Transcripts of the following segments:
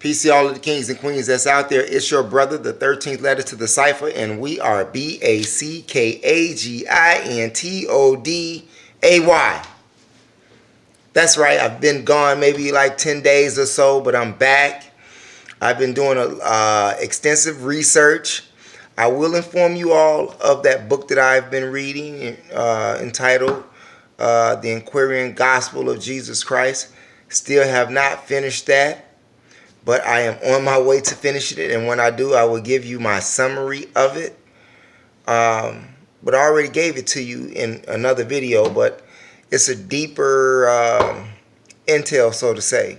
Peace to all of the kings and queens that's out there. It's your brother, the 13th letter to the cipher, and we are BACKAGINTODAY. That's right. I've been gone maybe like 10 days or so, but I'm back. I've been doing extensive research. I will inform you all of that book that I've been reading entitled The Inquiring Gospel of Jesus Christ. Still have not finished that, but I am on my way to finishing it, and when I do, I will give you my summary of it. But I already gave it to you in another video, but it's a deeper intel, so to say,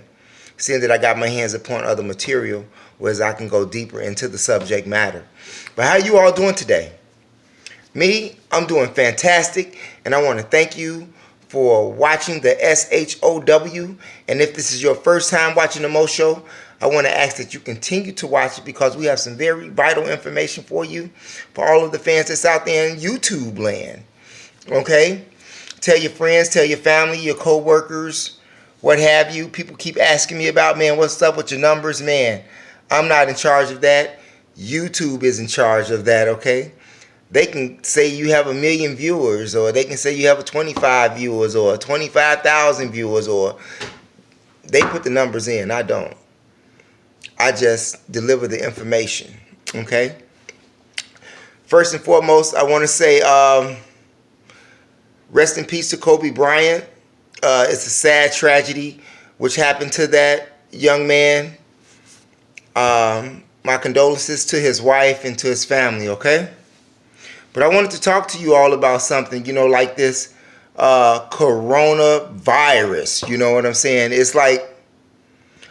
seeing that I got my hands upon other material, whereas I can go deeper into the subject matter. But how you all doing today? Me, I'm doing fantastic, and I want to thank you for watching the SHOW. And if this is your first time watching the Mo Show, I want to ask that you continue to watch it, because we have some very vital information for you, for all of the fans that's out there in YouTube land. Okay? Tell your friends, tell your family, your co-workers, what have you. People keep asking me about, man, what's up with your numbers? Man, I'm not in charge of that. YouTube is in charge of that, okay? They can say you have 1 million viewers, or they can say you have 25 viewers, or 25,000 viewers, or they put the numbers in. I don't. I just deliver the information, okay? First and foremost, I want to say rest in peace to Kobe Bryant. It's a sad tragedy which happened to that young man. My condolences to his wife and to his family, okay? But I wanted to talk to you all about something, you know, like this coronavirus, you know what I'm saying? It's like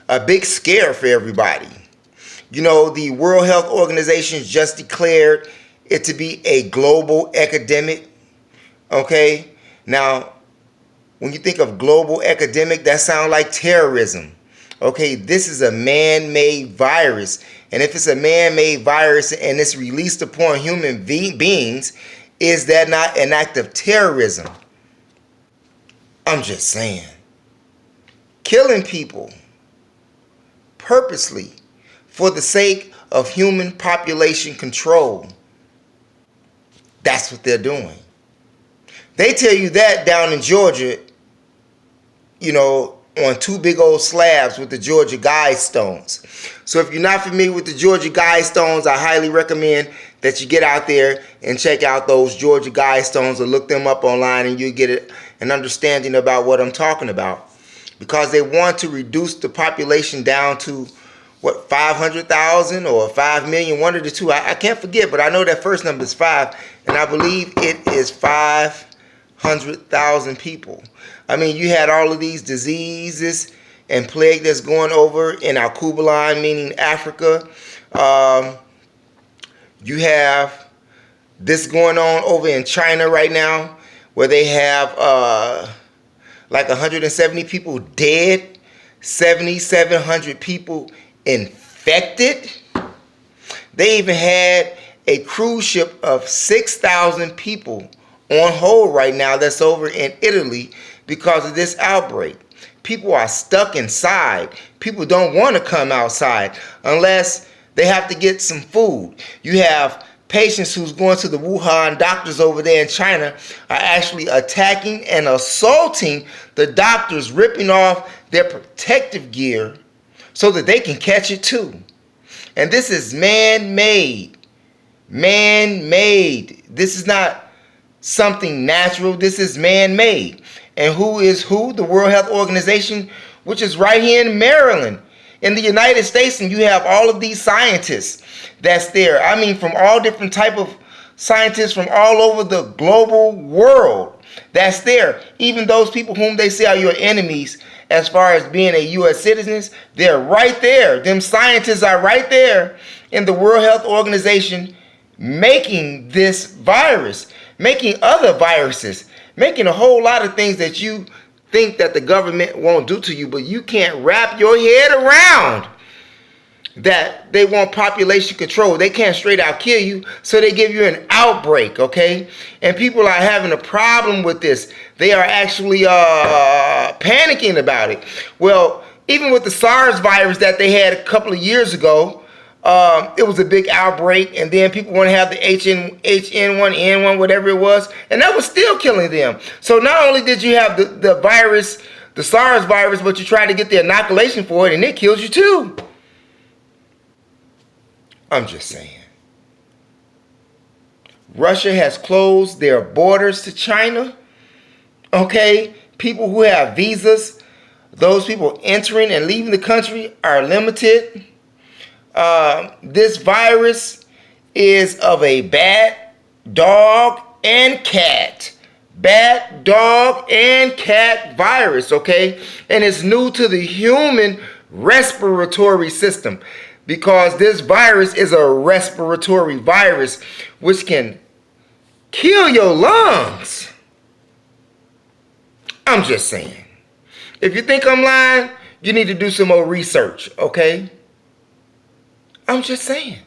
a big scare for everybody. You know, the World Health Organization just declared it to be a global epidemic, okay? Now, when you think of global epidemic, that sounds like terrorism. Okay, this is a man-made virus. And if it's a man-made virus and it's released upon human beings, is that not an act of terrorism? I'm just saying. Killing people purposely for the sake of human population control. That's what they're doing. They tell you that down in Georgia, you know, on 2 big old slabs with the Georgia Guidestones. So if you're not familiar with the Georgia Guidestones, I highly recommend that you get out there and check out those Georgia Guidestones, or look them up online, and you'll get an understanding about what I'm talking about. Because they want to reduce the population down to, what, 500,000 or 5 million, one of the two. I can't forget, but I know that first number is 5, and I believe it is 500,000 people. I mean, you had all of these diseases and plague that's going over in our Kubalan, meaning Africa. You have this going on over in China right now, where they have like 170 people dead, 7,700 people infected. They even had a cruise ship of 6,000 people on hold right now that's over in Italy because of this outbreak. People are stuck inside. People don't want to come outside unless they have to get some food. You have patients who's going to the Wuhan doctors over there in China are actually attacking and assaulting the doctors, ripping off their protective gear so that they can catch it too. And this is man-made. Man-made. This is not something natural. This is man-made. And who is who? The World Health Organization, which is right here in Maryland, in the United States. And you have all of these scientists that's there. I mean, from all different type of scientists from all over the global world that's there. Even those people whom they say are your enemies as far as being a U.S. citizens, they're right there. Them scientists are right there in the World Health Organization making this virus, making other viruses, making a whole lot of things that you think that the government won't do to you, but you can't wrap your head around that they want population control. They can't straight out kill you, so they give you an outbreak, okay? And people are having a problem with this. They are actually panicking about it. Well, even with the SARS virus that they had a couple of years ago, it was a big outbreak, and then people want to have the HN1N1, whatever it was, and that was still killing them. So not only did you have the virus, the SARS virus, but you tried to get the inoculation for it, and it kills you too. I'm just saying. Russia has closed their borders to China. Okay? People who have visas, those people entering and leaving the country are limited. This virus is of a bat, dog, and cat. Bat, dog, and cat virus, okay? And it's new to the human respiratory system because this virus is a respiratory virus which can kill your lungs. I'm just saying. If you think I'm lying, you need to do some more research, okay? I'm just saying.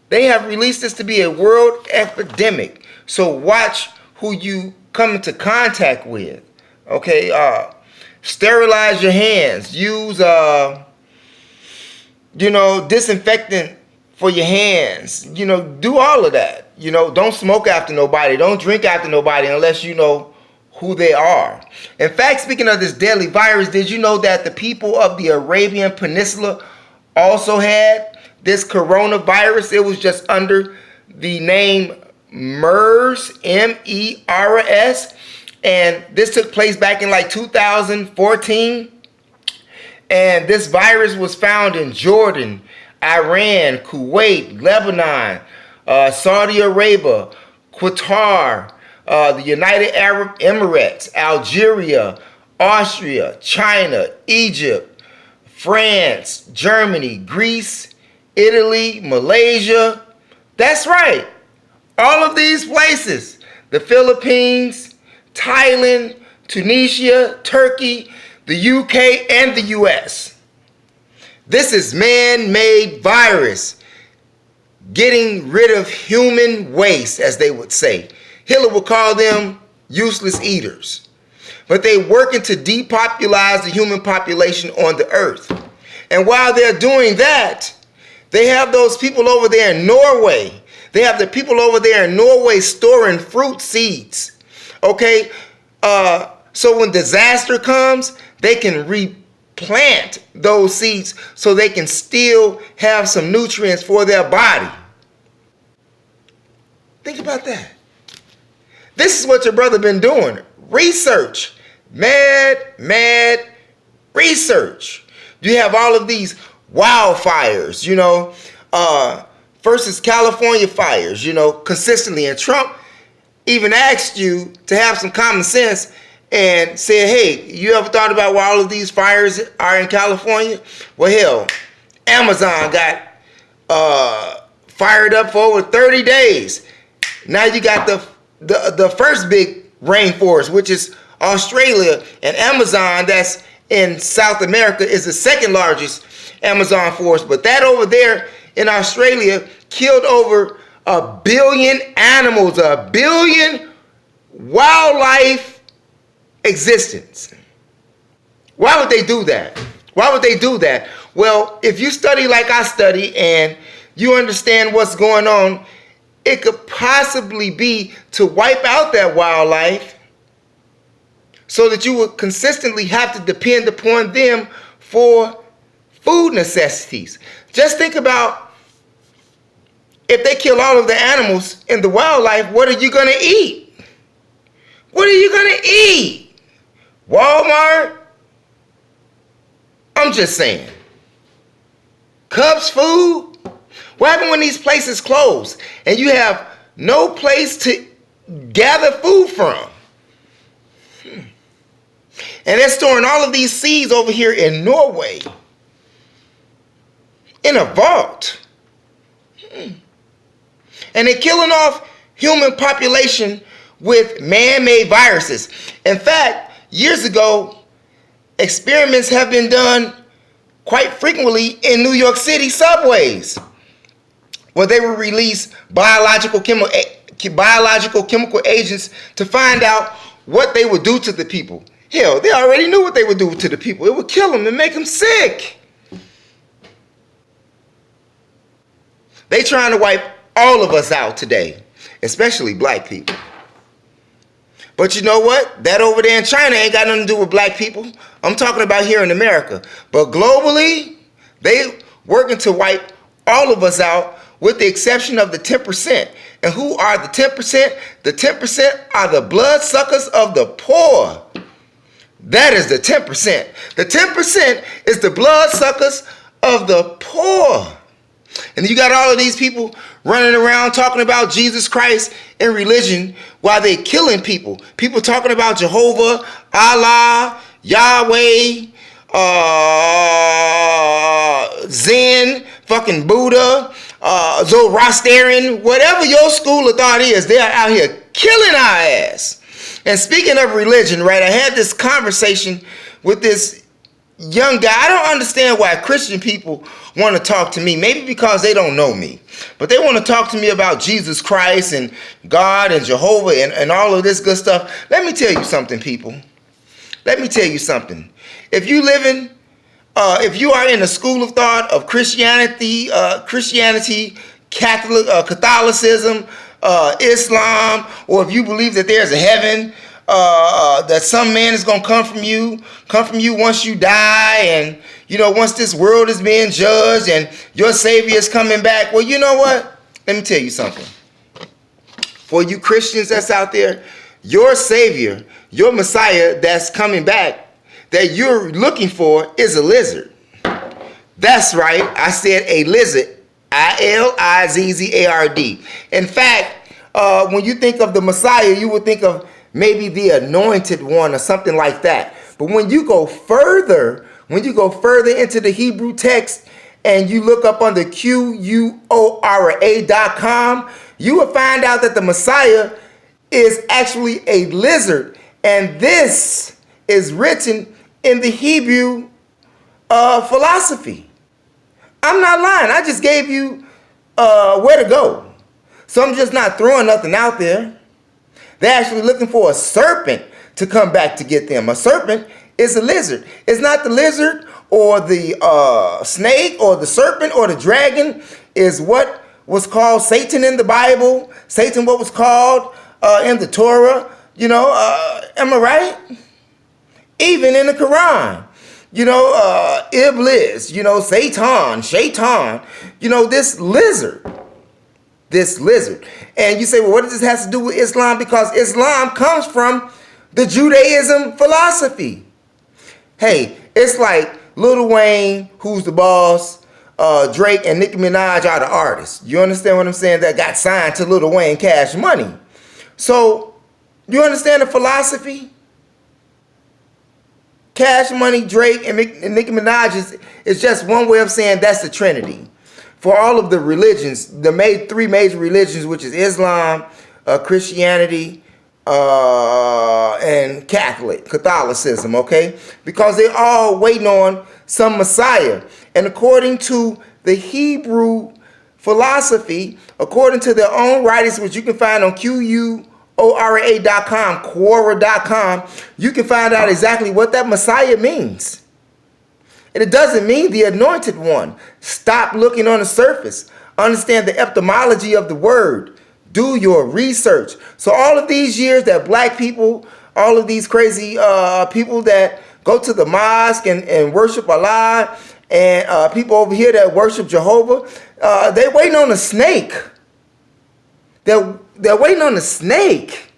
They have released this to be a world epidemic. So watch who you come into contact with. Okay? Sterilize your hands. Use, disinfectant for your hands. Do all of that. Don't smoke after nobody. Don't drink after nobody unless you know who they are. In fact, speaking of this deadly virus, did you know that the people of the Arabian Peninsula also had this coronavirus? It was just under the name MERS, MERS, and this took place back in like 2014. And this virus was found in Jordan, Iran, Kuwait, Lebanon, Saudi Arabia, Qatar, the United Arab Emirates, Algeria, Austria, China, Egypt, France, Germany, Greece, Italy, Malaysia. That's right. All of these places. The Philippines, Thailand, Tunisia, Turkey, the UK, and the US. This is man-made virus getting rid of human waste, as they would say. Hitler would call them useless eaters. But they're working to depopulize the human population on the earth. And while they're doing that, they have those people over there in Norway. They have the people over there in Norway storing fruit seeds. Okay? So when disaster comes, they can replant those seeds so they can still have some nutrients for their body. Think about that. This is what your brother been doing. Research. Mad research. You have all of these wildfires, first is California fires, consistently. And Trump even asked you to have some common sense and said, hey, you ever thought about why all of these fires are in California? Well, hell, Amazon got fired up for over 30 days. Now you got the first big rainforest, which is Australia, and Amazon, that's in South America, is the second largest Amazon forest. But that over there in Australia killed over 1 billion animals, 1 billion wildlife existence. Why would they do that? Why would they do that? Well, if you study like I study and you understand what's going on, it could possibly be to wipe out that wildlife so that you would consistently have to depend upon them for food necessities. Just think about if they kill all of the animals in the wildlife, what are you going to eat? What are you going to eat? Walmart? I'm just saying. Cubs food? What happened when these places close and you have no place to gather food from? And they're storing all of these seeds over here in Norway in a vault. And they're killing off human population with man-made viruses. In fact, years ago, experiments have been done quite frequently in New York City subways, where they will release biological chemical agents to find out what they would do to the people. Hell, they already knew what they would do to the people. It would kill them and make them sick. They trying to wipe all of us out today, especially black people. But you know what? That over there in China ain't got nothing to do with black people. I'm talking about here in America. But globally, they working to wipe all of us out with the exception of the 10%. And who are the 10%? The 10% are the bloodsuckers of the poor. That is the 10%. The 10% is the bloodsuckers of the poor. And you got all of these people running around talking about Jesus Christ and religion while they killing people. People talking about Jehovah, Allah, Yahweh, Zen, fucking Buddha, Zoroastrian, whatever your school of thought is, they are out here killing our ass. And speaking of religion, right, I had this conversation with this young guy. I don't understand why Christian people want to talk to me. Maybe because they don't know me. But they want to talk to me about Jesus Christ and God and Jehovah and all of this good stuff. Let me tell you something, people. Let me tell you something. If you are in a school of thought of Christianity, Catholicism, Islam, or if you believe that there's a heaven, that some man is going to come from you once you die, and once this world is being judged and your Savior is coming back. Well, you know what? Let me tell you something. For you Christians that's out there, your Savior, your Messiah that's coming back, that you're looking for is a lizard. That's right. I said a lizard. I-L-I-Z-Z-A-R-D. In fact, when you think of the Messiah, you would think of maybe the anointed one or something like that. But when you go further into the Hebrew text and you look up on the Quora.com, you will find out that the Messiah is actually a lizard. And this is written in the Hebrew philosophy. I'm not lying. I just gave you where to go. So I'm just not throwing nothing out there. They're actually looking for a serpent to come back to get them. A serpent is a lizard. It's not the lizard or the snake or the serpent or the dragon is what was called Satan in the Bible. Satan, what was called in the Torah. Am I right? Even in the Quran. Iblis, Satan, Shaitan, this lizard. And you say, well, what does this have to do with Islam? Because Islam comes from the Judaism philosophy. Hey, it's like Lil Wayne, who's the boss, Drake and Nicki Minaj are the artists. You understand what I'm saying? That got signed to Lil Wayne Cash Money. So, you understand the philosophy? Cash Money, Drake, and Nicki Minaj is just one way of saying that's the Trinity. For all of the religions, the three major religions, which is Islam, Christianity, and Catholicism, okay? Because they're all waiting on some Messiah. And according to the Hebrew philosophy, according to their own writings, which you can find on Quora.com, Quora.com, you can find out exactly what that Messiah means. And it doesn't mean the anointed one. Stop looking on the surface. Understand the etymology of the word. Do your research. So all of these years that black people, all of these crazy people that go to the mosque and worship Allah, and people over here that worship Jehovah, they waiting on a snake. They're waiting on the snake.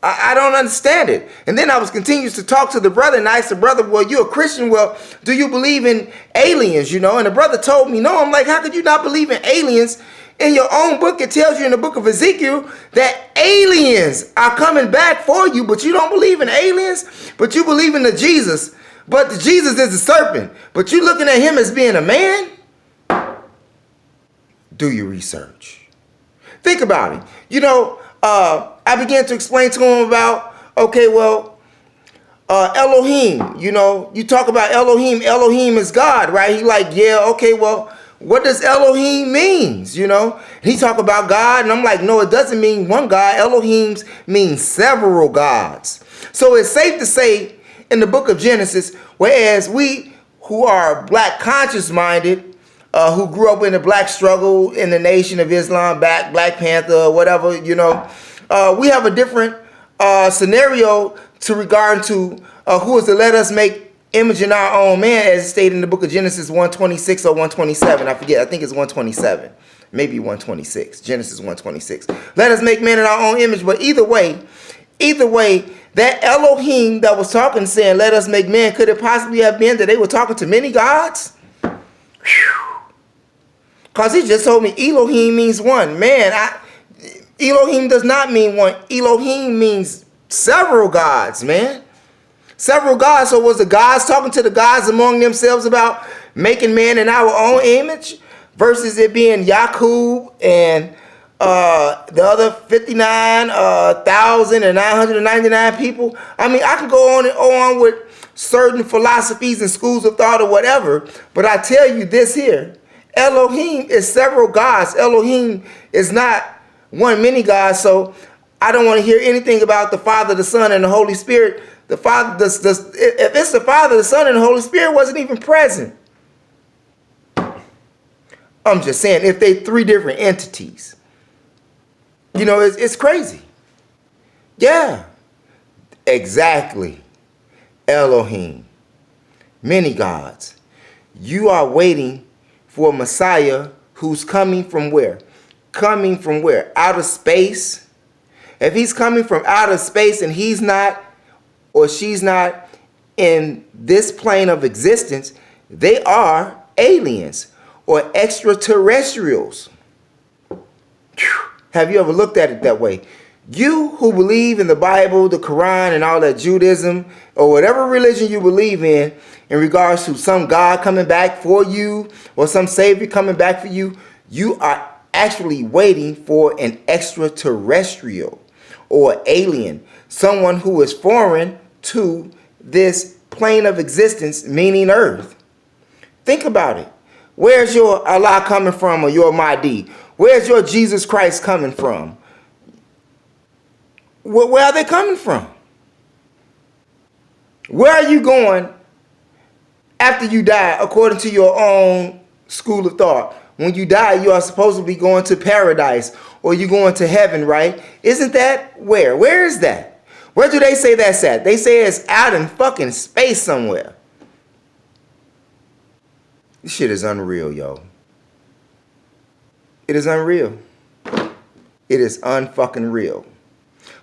I don't understand it. And then I was continuing to talk to the brother, and I asked the brother, well, you're a Christian. Well, do you believe in aliens, And the brother told me, no. I'm like, how could you not believe in aliens? In your own book, it tells you in the book of Ezekiel that aliens are coming back for you, but you don't believe in aliens, but you believe in the Jesus. But the Jesus is a serpent, but you looking at him as being a man? Do your research. Think about it. I began to explain to him about, Elohim, you talk about Elohim. Elohim is God, right? He like, yeah, okay, well, what does Elohim means, He talk about God, and I'm like, no, it doesn't mean one God. Elohim means several gods. So it's safe to say in the book of Genesis, whereas we who are black conscious minded, who grew up in the black struggle in the Nation of Islam, Black Panther, whatever, we have a different scenario to regard to who is to let us make image in our own man, as stated in the book of Genesis 1:26 or 1:27. I forget. I think it's 1:27. Maybe 1:26. Genesis 1:26. Let us make man in our own image. But either way, that Elohim that was talking, saying, let us make man, could it possibly have been that they were talking to many gods? Because he just told me Elohim means one. Man, Elohim does not mean one. Elohim means several gods, man. Several gods. So was the gods talking to the gods among themselves about making man in our own image? Versus it being Yaqub and the other 59,999 people. I mean, I can go on and on with certain philosophies and schools of thought or whatever, but I tell you this here. Elohim is several gods. Elohim is not one many gods. So I don't want to hear anything about the Father, the Son, and the Holy Spirit. The Father, if it's the Father, the Son, and the Holy Spirit wasn't even present. I'm just saying, if they three different entities, it's crazy. Yeah, exactly. Elohim, many gods. You are waiting for a Messiah who's coming from where? Coming from where? Outer space. If he's coming from outer space and he's not or she's not in this plane of existence, they are aliens or extraterrestrials. Have you ever looked at it that way? You who believe in the Bible, the Quran, and all that Judaism, or whatever religion you believe in regards to some God coming back for you or some Savior coming back for you, you are actually waiting for an extraterrestrial or alien, someone who is foreign to this plane of existence, meaning Earth. Think about it. Where's your Allah coming from, or your Mahdi? Where's your Jesus Christ coming from? Where are they coming from? Where are you going after you die, according to your own school of thought? When you die, you are supposed to be going to paradise, or you going to heaven, right? Isn't that where? Where is that? Where do they say that's at? They say it's out in fucking space somewhere. This shit is unreal, yo. It is unreal. It is unfucking real.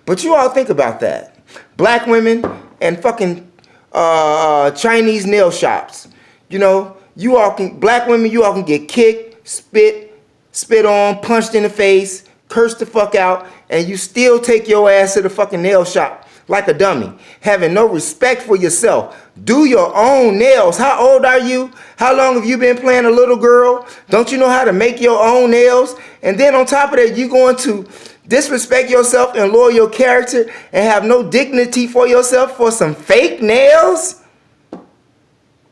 But you all think about that. Black women and fucking Chinese nail shops. Black women, you all can get kicked, spit on, punched in the face, cursed the fuck out, and you still take your ass to the fucking nail shop like a dummy, having no respect for yourself. Do your own nails. How old are you? How long have you been playing a little girl? Don't you know how to make your own nails? And then on top of that, you going to disrespect yourself and lower your character and have no dignity for yourself for some fake nails?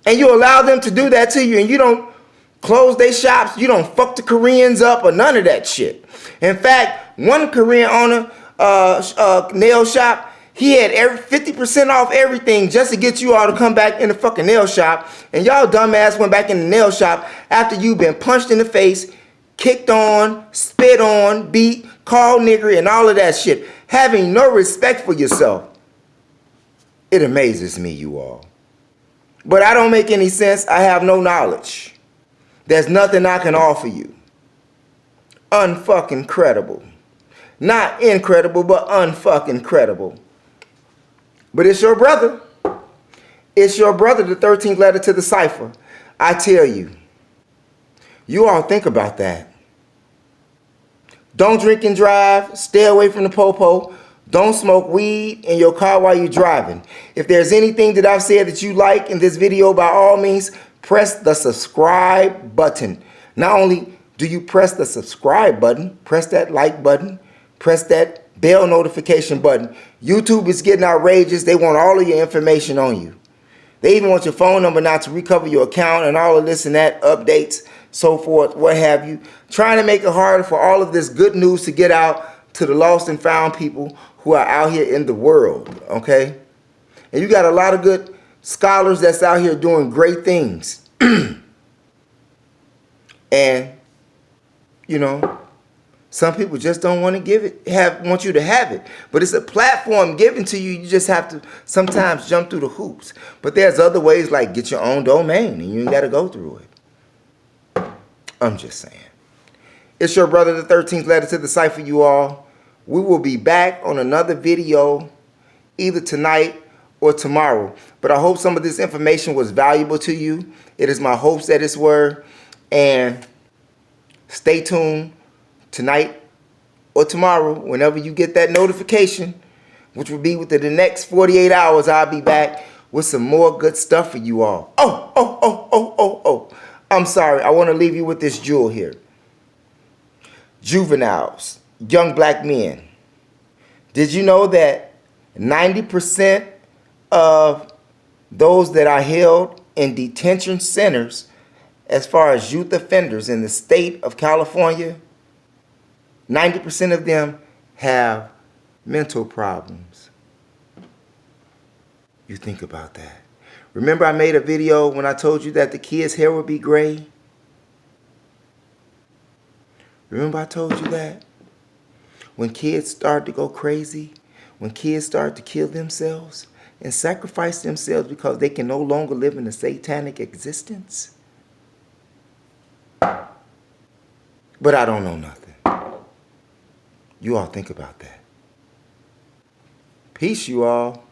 And you allow them to do that to you, and you don't close their shops, you don't fuck the Koreans up or none of that shit. In fact, one Korean owner nail shop, he had 50% off everything just to get you all to come back in the fucking nail shop. And y'all dumbass went back in the nail shop after you've been punched in the face, kicked on, spit on, beat, called nigger, and all of that shit. Having no respect for yourself. It amazes me, you all. But I don't make any sense. I have no knowledge. There's nothing I can offer you. Unfucking credible. Not incredible, but unfucking credible. But it's your brother. It's your brother, the 13th letter to the cipher. I tell you. You all think about that. Don't drink and drive. Stay away from the popo. Don't smoke weed in your car while you're driving. If there's anything that I've said that you like in this video, by all means, press the subscribe button. Not only do you press the subscribe button, press that like button, press that bell notification button. YouTube is getting outrageous. They want all of your information on you. They even want your phone number now to recover your account and all of this and that, updates, so forth, what have you. Trying to make it harder for all of this good news to get out to the lost and found people who are out here in the world, okay? And you got a lot of good scholars that's out here doing great things. And, you know, some people just don't want to want you to have it. But it's a platform given to you. You just have to sometimes jump through the hoops. But there's other ways, like get your own domain, and you ain't got to go through it. I'm just saying. It's your brother, the 13th letter to the cipher, you all. We will be back on another video either tonight or tomorrow. But I hope some of this information was valuable to you. It is my hopes that it's were. And stay tuned tonight or tomorrow, whenever you get that notification, which will be within the next 48 hours, I'll be back with some more good stuff for you all. Oh. I'm sorry. I want to leave you with this jewel here. Juveniles, young black men. Did you know that 90% of those that are held in detention centers as far as youth offenders in the state of California, 90% of them have mental problems? You think about that. Remember I made a video when I told you that the kids' hair would be gray? Remember I told you that? When kids start to go crazy, when kids start to kill themselves and sacrifice themselves because they can no longer live in a satanic existence? But I don't know nothing. You all think about that. Peace, you all.